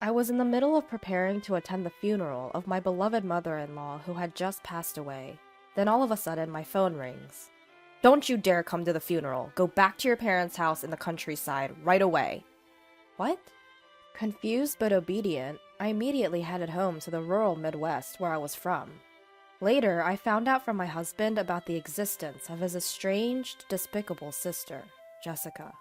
I was in the middle of preparing to attend the funeral of my beloved mother-in-law who had just passed away. Then all of a sudden, my phone rings. "Don't you dare come to the funeral. Go back to your parents' house in the countryside right away." What? Confused but obedient, I immediately headed home to the rural Midwest where I was from. Later, I found out from my husband about the existence of his estranged, despicable sister, Jessica.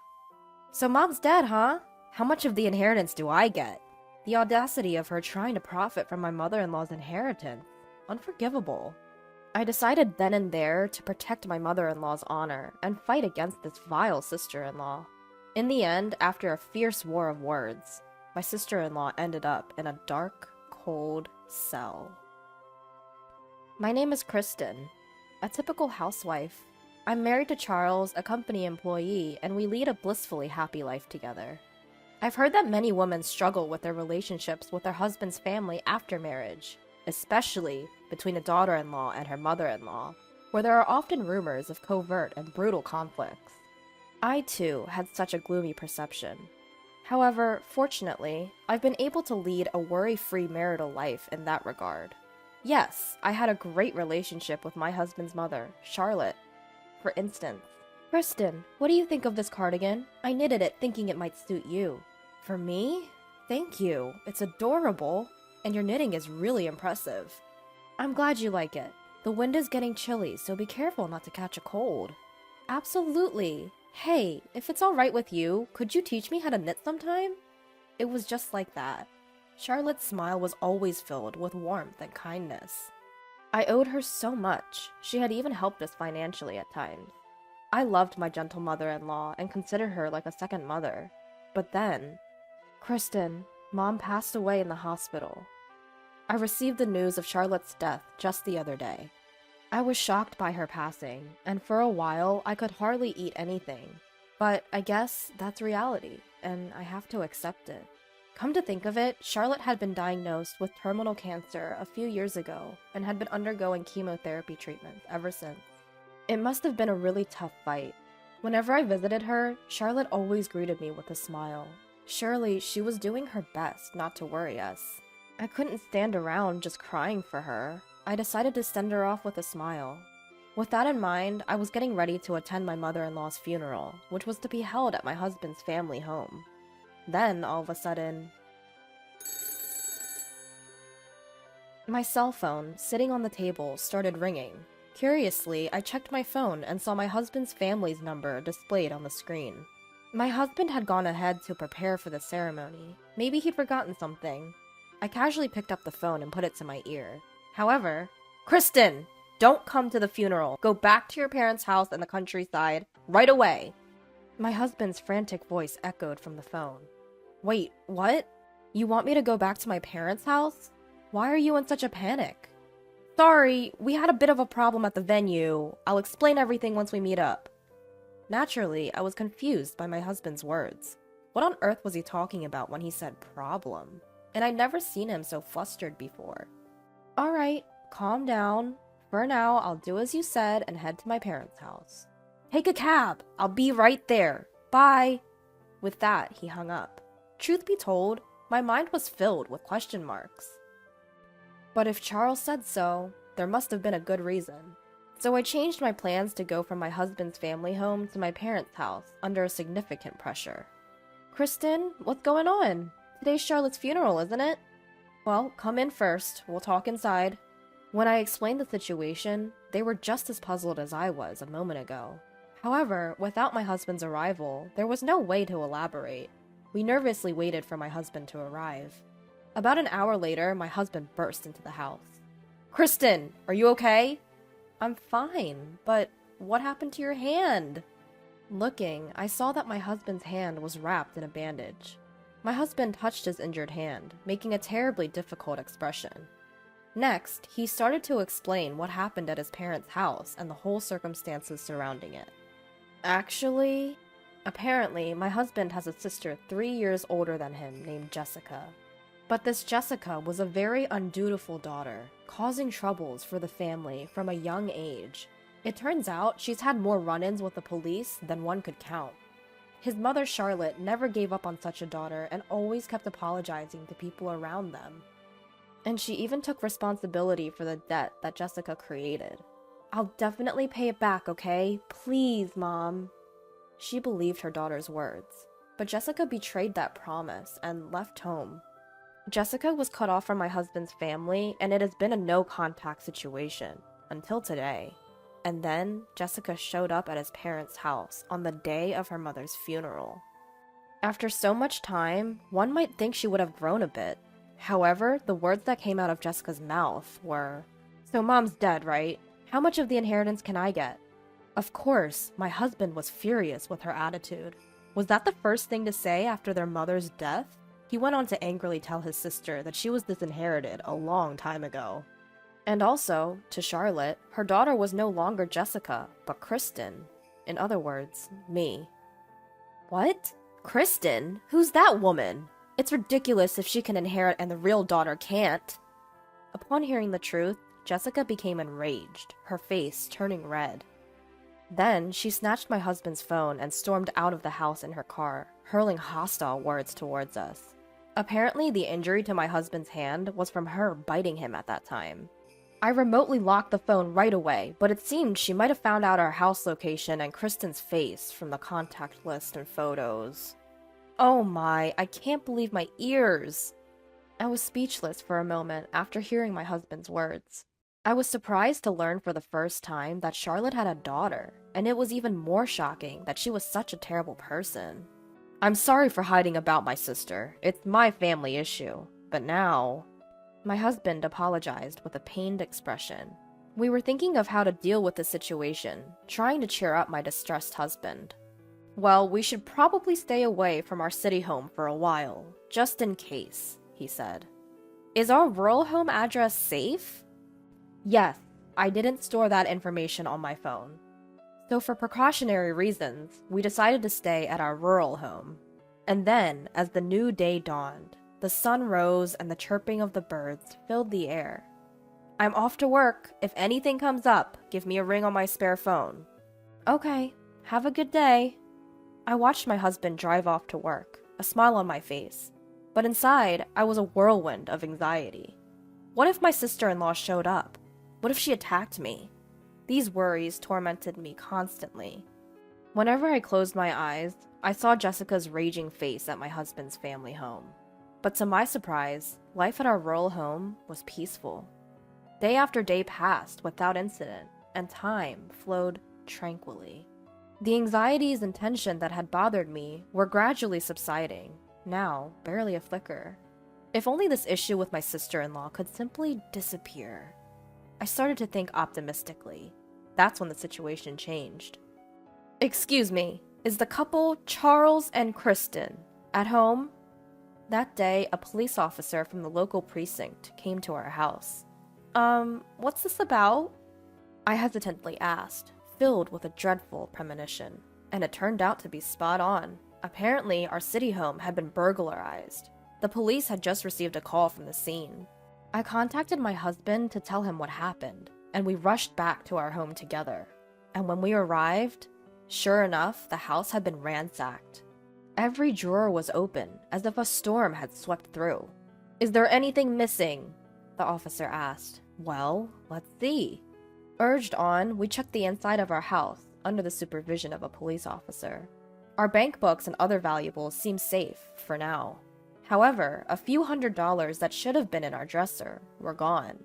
"So mom's dead, huh? How much of the inheritance do I get?" The audacity of her trying to profit from my mother-in-law's inheritance. Unforgivable. I decided then and there to protect my mother-in-law's honor and fight against this vile sister-in-law. In the end, after a fierce war of words, my sister-in-law ended up in a dark, cold cell. My name is Kristen, a typical housewife. I'm married to Charles, a company employee, and we lead a blissfully happy life together. I've heard that many women struggle with their relationships with their husband's family after marriage, especially between a daughter-in-law and her mother-in-law, where there are often rumors of covert and brutal conflicts. I, too, had such a gloomy perception. However, fortunately, I've been able to lead a worry-free marital life in that regard. Yes, I had a great relationship with my husband's mother, Charlotte. For instance, "Kristen, what do you think of this cardigan? I knitted it thinking it might suit you." "For me? Thank you. It's adorable. And your knitting is really impressive." "I'm glad you like it. The wind is getting chilly, so be careful not to catch a cold." "Absolutely. Hey, if it's all right with you, could you teach me how to knit sometime?" It was just like that. Charlotte's smile was always filled with warmth and kindness. I owed her so much. She had even helped us financially at times. I loved my gentle mother-in-law and considered her like a second mother. But then, "Kristen, Mom passed away in the hospital." I received the news of Charlotte's death just the other day. I was shocked by her passing, and for a while I could hardly eat anything. But I guess that's reality, and I have to accept it. Come to think of it, Charlotte had been diagnosed with terminal cancer a few years ago and had been undergoing chemotherapy treatments ever since. It must have been a really tough fight. Whenever I visited her, Charlotte always greeted me with a smile. Surely she was doing her best not to worry us. I couldn't stand around just crying for her. I decided to send her off with a smile. With that in mind, I was getting ready to attend my mother-in-law's funeral, which was to be held at my husband's family home. Then, all of a sudden, my cell phone, sitting on the table, started ringing. Curiously, I checked my phone and saw my husband's family's number displayed on the screen. My husband had gone ahead to prepare for the ceremony. Maybe he'd forgotten something. I casually picked up the phone and put it to my ear. However, "Kristen, don't come to the funeral. Go back to your parents' house in the countryside right away." My husband's frantic voice echoed from the phone. "Wait, what? You want me to go back to my parents' house? Why are you in such a panic?" "Sorry, we had a bit of a problem at the venue. I'll explain everything once we meet up." Naturally, I was confused by my husband's words. What on earth was he talking about when he said problem? And I'd never seen him so flustered before. "Alright, calm down. For now, I'll do as you said and head to my parents' house." "Take a cab. I'll be right there. Bye." With that, he hung up. Truth be told, my mind was filled with question marks. But if Charles said so, there must have been a good reason. So I changed my plans to go from my husband's family home to my parents' house under a significant pressure. "Kristen, what's going on? Today's Charlotte's funeral, isn't it?" "Well, come in first. We'll talk inside." When I explained the situation, they were just as puzzled as I was a moment ago. However, without my husband's arrival, there was no way to elaborate. We nervously waited for my husband to arrive. About an hour later, my husband burst into the house. "Kristen, are you okay?" "I'm fine, but what happened to your hand?" Looking, I saw that my husband's hand was wrapped in a bandage. My husband touched his injured hand, making a terribly difficult expression. Next, he started to explain what happened at his parents' house and the whole circumstances surrounding it. Apparently, my husband has a sister 3 years older than him named Jessica. But this Jessica was a very undutiful daughter, causing troubles for the family from a young age. It turns out she's had more run-ins with the police than one could count. His mother, Charlotte, never gave up on such a daughter and always kept apologizing to people around them. And she even took responsibility for the debt that Jessica created. "I'll definitely pay it back, okay? Please, Mom." She believed her daughter's words, but Jessica betrayed that promise and left home. Jessica was cut off from my husband's family, and it has been a no-contact situation until today. And then Jessica showed up at his parents' house on the day of her mother's funeral. After so much time, one might think she would have grown a bit. However, the words that came out of Jessica's mouth were, "So Mom's dead, right? How much of the inheritance can I get?" Of course, my husband was furious with her attitude. Was that the first thing to say after their mother's death? He went on to angrily tell his sister that she was disinherited a long time ago. And also, to Charlotte, her daughter was no longer Jessica, but Kristen. In other words, me. What? Kristen? Who's that woman? It's ridiculous if she can inherit and the real daughter can't. Upon hearing the truth, Jessica became enraged, her face turning red. Then, she snatched my husband's phone and stormed out of the house in her car, hurling hostile words towards us. Apparently, the injury to my husband's hand was from her biting him at that time. I remotely locked the phone right away, but it seemed she might have found out our house location and Kristen's face from the contact list and photos. Oh my, I can't believe my ears! I was speechless for a moment after hearing my husband's words. I was surprised to learn for the first time that Charlotte had a daughter, and it was even more shocking that she was such a terrible person. "I'm sorry for hiding about my sister. It's my family issue. But now..." My husband apologized with a pained expression. We were thinking of how to deal with the situation, trying to cheer up my distressed husband. "Well, we should probably stay away from our city home for a while, just in case," he said. "Is our rural home address safe?" Yes, I didn't store that information on my phone. So for precautionary reasons, we decided to stay at our rural home. And then, as the new day dawned, the sun rose and the chirping of the birds filled the air. "I'm off to work. If anything comes up, give me a ring on my spare phone." "Okay, have a good day." I watched my husband drive off to work, a smile on my face. But inside, I was a whirlwind of anxiety. What if my sister-in-law showed up? What if she attacked me? These worries tormented me constantly. Whenever I closed my eyes, I saw Jessica's raging face at my husband's family home. But to my surprise, life at our rural home was peaceful. Day after day passed without incident, and time flowed tranquilly. The anxieties and tension that had bothered me were gradually subsiding, now barely a flicker. If only this issue with my sister-in-law could simply disappear. I started to think optimistically. That's when the situation changed. "Excuse me, is the couple Charles and Kristen at home?" That day, a police officer from the local precinct came to our house. What's this about?" I hesitantly asked, filled with a dreadful premonition, and it turned out to be spot on. Apparently, our city home had been burglarized. The police had just received a call from the scene. I contacted my husband to tell him what happened, and we rushed back to our home together. And when we arrived, sure enough, the house had been ransacked. Every drawer was open, as if a storm had swept through. "Is there anything missing?" the officer asked. "Well, let's see." Urged on, we checked the inside of our house, under the supervision of a police officer. Our bank books and other valuables seemed safe, for now. However, a few $100s that should have been in our dresser were gone.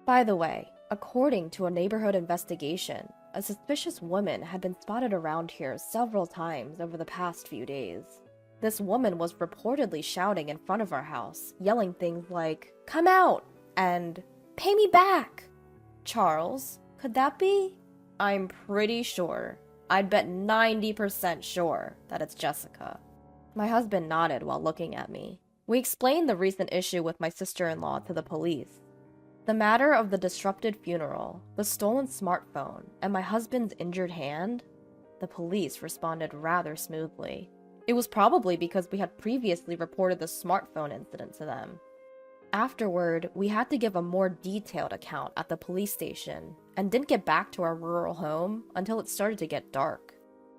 By the way, according to a neighborhood investigation, a suspicious woman had been spotted around here several times over the past few days. This woman was reportedly shouting in front of our house, yelling things like, "Come out!" and "Pay me back!" Charles, could that be? I'm pretty sure. I'd bet 90% sure that it's Jessica. My husband nodded while looking at me. We explained the recent issue with my sister-in-law to the police. The matter of the disrupted funeral, the stolen smartphone, and my husband's injured hand, the police responded rather smoothly. It was probably because we had previously reported the smartphone incident to them. Afterward, we had to give a more detailed account at the police station and didn't get back to our rural home until it started to get dark.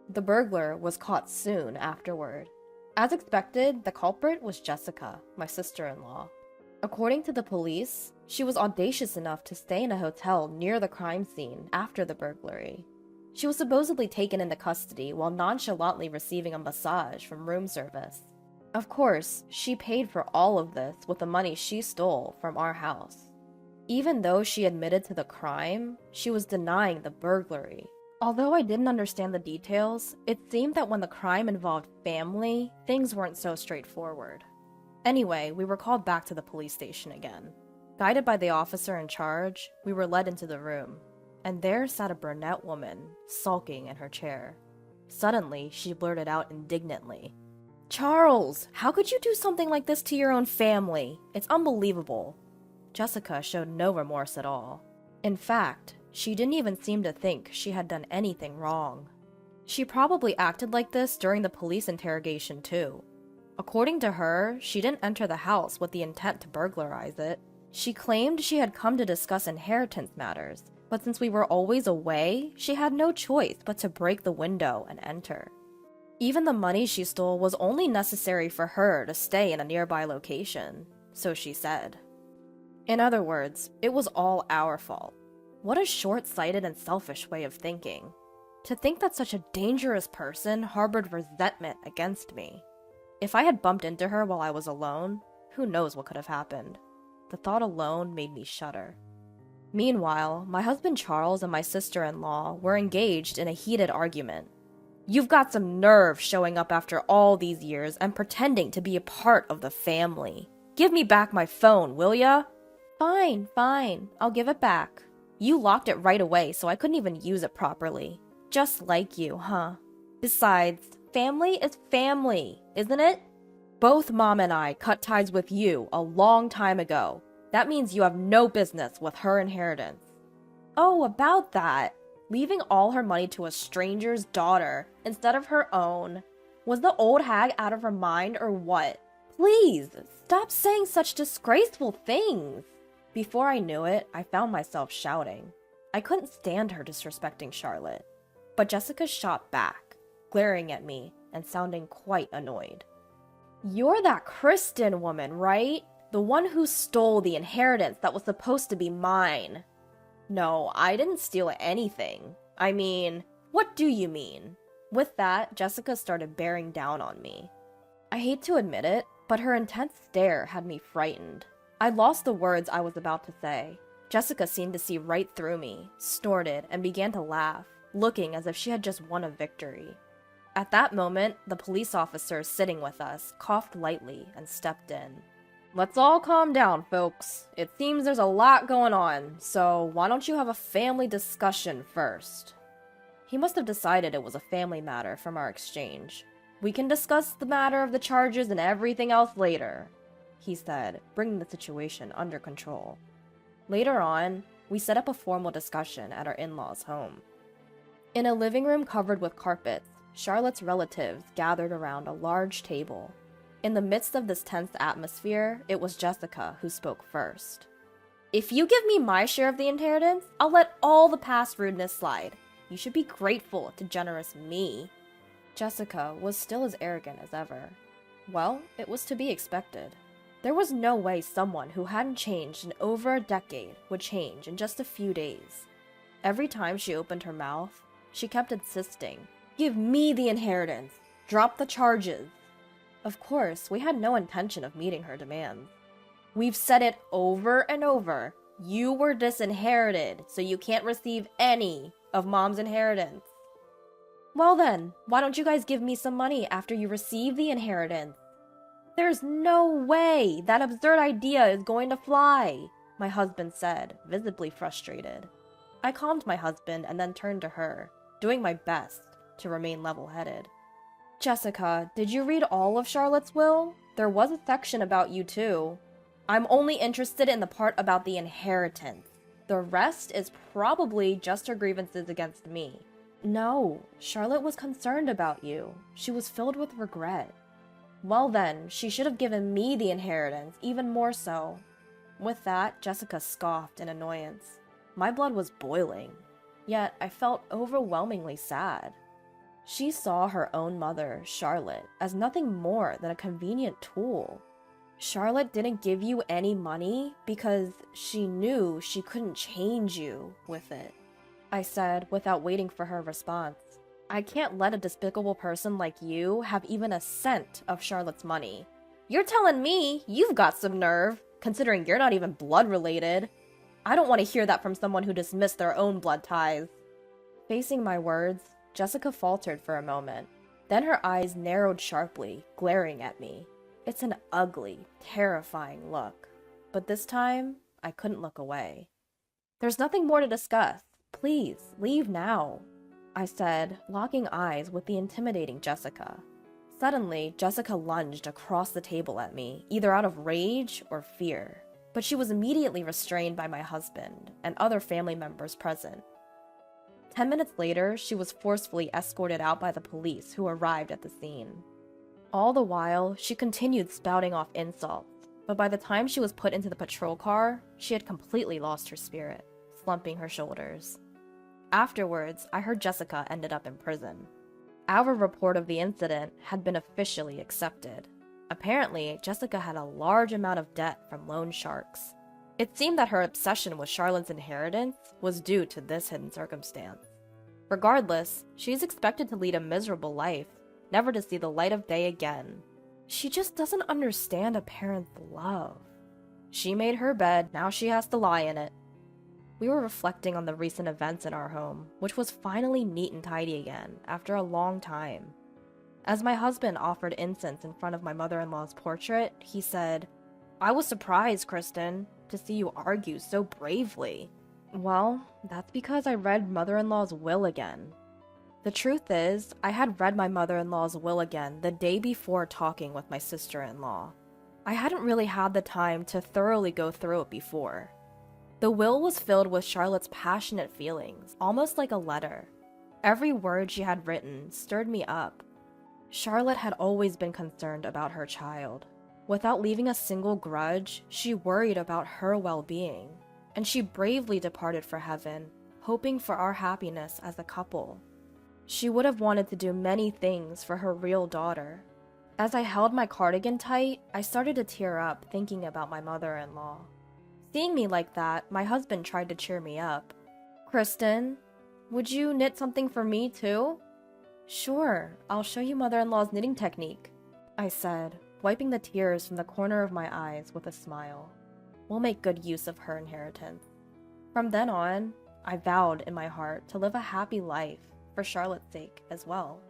The burglar was caught soon afterward. As expected, the culprit was Jessica, my sister-in-law. According to the police, she was audacious enough to stay in a hotel near the crime scene after the burglary. She was supposedly taken into custody while nonchalantly receiving a massage from room service. Of course, she paid for all of this with the money she stole from our house. Even though she admitted to the crime, she was denying the burglary. Although I didn't understand the details, it seemed that when the crime involved family, things weren't so straightforward. Anyway, we were called back to the police station again. Guided by the officer in charge, we were led into the room, and there sat a brunette woman, sulking in her chair. Suddenly, she blurted out indignantly, "Charles, how could you do something like this to your own family? It's unbelievable." Jessica showed no remorse at all. In fact, she didn't even seem to think she had done anything wrong. She probably acted like this during the police interrogation too. According to her, she didn't enter the house with the intent to burglarize it. She claimed she had come to discuss inheritance matters, but since we were always away, she had no choice but to break the window and enter. Even the money she stole was only necessary for her to stay in a nearby location, so she said. In other words, it was all our fault. What a short-sighted and selfish way of thinking. To think that such a dangerous person harbored resentment against me. If I had bumped into her while I was alone, who knows what could have happened. The thought alone made me shudder. Meanwhile, my husband Charles and my sister-in-law were engaged in a heated argument. "You've got some nerve showing up after all these years and pretending to be a part of the family. Give me back my phone, will ya?" Fine, I'll give it back. You locked it right away, so I couldn't even use it properly. Just like you, huh? Besides, family is family, isn't it? Both Mom and I cut ties with you a long time ago. That means you have no business with her inheritance. Oh, about that. Leaving all her money to a stranger's daughter instead of her own. Was the old hag out of her mind or what? Please, stop saying such disgraceful things. Before I knew it, I found myself shouting. I couldn't stand her disrespecting Charlotte. But Jessica shot back, glaring at me and sounding quite annoyed. "You're that Kristen woman, right? The one who stole the inheritance that was supposed to be mine." "No, I didn't steal anything. I mean, what do you mean?" With that, Jessica started bearing down on me. I hate to admit it, but her intense stare had me frightened. I lost the words I was about to say. Jessica seemed to see right through me, snorted, and began to laugh, looking as if she had just won a victory. At that moment, the police officer sitting with us coughed lightly and stepped in. "Let's all calm down, folks. It seems there's a lot going on, so why don't you have a family discussion first?" He must have decided it was a family matter from our exchange. "We can discuss the matter of the charges and everything else later," he said, bringing the situation under control. Later on, we set up a formal discussion at our in-laws' home. In a living room covered with carpets, Charlotte's relatives gathered around a large table. In the midst of this tense atmosphere, it was Jessica who spoke first. "If you give me my share of the inheritance, I'll let all the past rudeness slide. You should be grateful to generous me." Jessica was still as arrogant as ever. Well, it was to be expected. There was no way someone who hadn't changed in over a decade would change in just a few days. Every time she opened her mouth, she kept insisting, "Give me the inheritance. Drop the charges." Of course, we had no intention of meeting her demands. "We've said it over and over. You were disinherited, so you can't receive any of Mom's inheritance." "Well then, why don't you guys give me some money after you receive the inheritance?" "There's no way that absurd idea is going to fly," my husband said, visibly frustrated. I calmed my husband and then turned to her, doing my best to remain level-headed. "Jessica, did you read all of Charlotte's will? There was a section about you too. I'm only interested in the part about the inheritance. The rest is probably just her grievances against me." "No, Charlotte was concerned about you. She was filled with regret." "Well then, she should have given me the inheritance, even more so." With that, Jessica scoffed in annoyance. My blood was boiling, yet I felt overwhelmingly sad. She saw her own mother, Charlotte, as nothing more than a convenient tool. Charlotte didn't give you any money because she knew she couldn't change you with it, I said without waiting for her response. I can't let a despicable person like you have even a cent of Charlotte's money. You're telling me you've got some nerve, considering you're not even blood related. I don't want to hear that from someone who dismissed their own blood ties. Facing my words, Jessica faltered for a moment. Then her eyes narrowed sharply, glaring at me. It's an ugly, terrifying look. But this time, I couldn't look away. There's nothing more to discuss. Please, leave now, I said, locking eyes with the intimidating Jessica. Suddenly, Jessica lunged across the table at me, either out of rage or fear. But she was immediately restrained by my husband and other family members present. 10 minutes later, she was forcefully escorted out by the police who arrived at the scene. All the while, she continued spouting off insults, but by the time she was put into the patrol car, she had completely lost her spirit, slumping her shoulders. Afterwards, I heard Jessica ended up in prison. Our report of the incident had been officially accepted. Apparently, Jessica had a large amount of debt from loan sharks. It seemed that her obsession with Charlotte's inheritance was due to this hidden circumstance. Regardless, she's expected to lead a miserable life, never to see the light of day again. She just doesn't understand a parent's love. She made her bed, now she has to lie in it. We were reflecting on the recent events in our home, which was finally neat and tidy again after a long time. As my husband offered incense in front of my mother-in-law's portrait, he said, "I was surprised, Kristen, to see you argue so bravely." Well, that's because I read mother-in-law's will again. The truth is, I had read my mother-in-law's will again the day before talking with my sister-in-law. I hadn't really had the time to thoroughly go through it before. The will was filled with Charlotte's passionate feelings, almost like a letter. Every word she had written stirred me up. Charlotte had always been concerned about her child. Without leaving a single grudge, she worried about her well-being, and she bravely departed for heaven, hoping for our happiness as a couple. She would have wanted to do many things for her real daughter. As I held my cardigan tight, I started to tear up thinking about my mother-in-law. Seeing me like that, my husband tried to cheer me up. "Kristen, would you knit something for me too?" "Sure, I'll show you mother-in-law's knitting technique," I said, wiping the tears from the corner of my eyes with a smile. We'll make good use of her inheritance. From then on, I vowed in my heart to live a happy life for Charlotte's sake as well.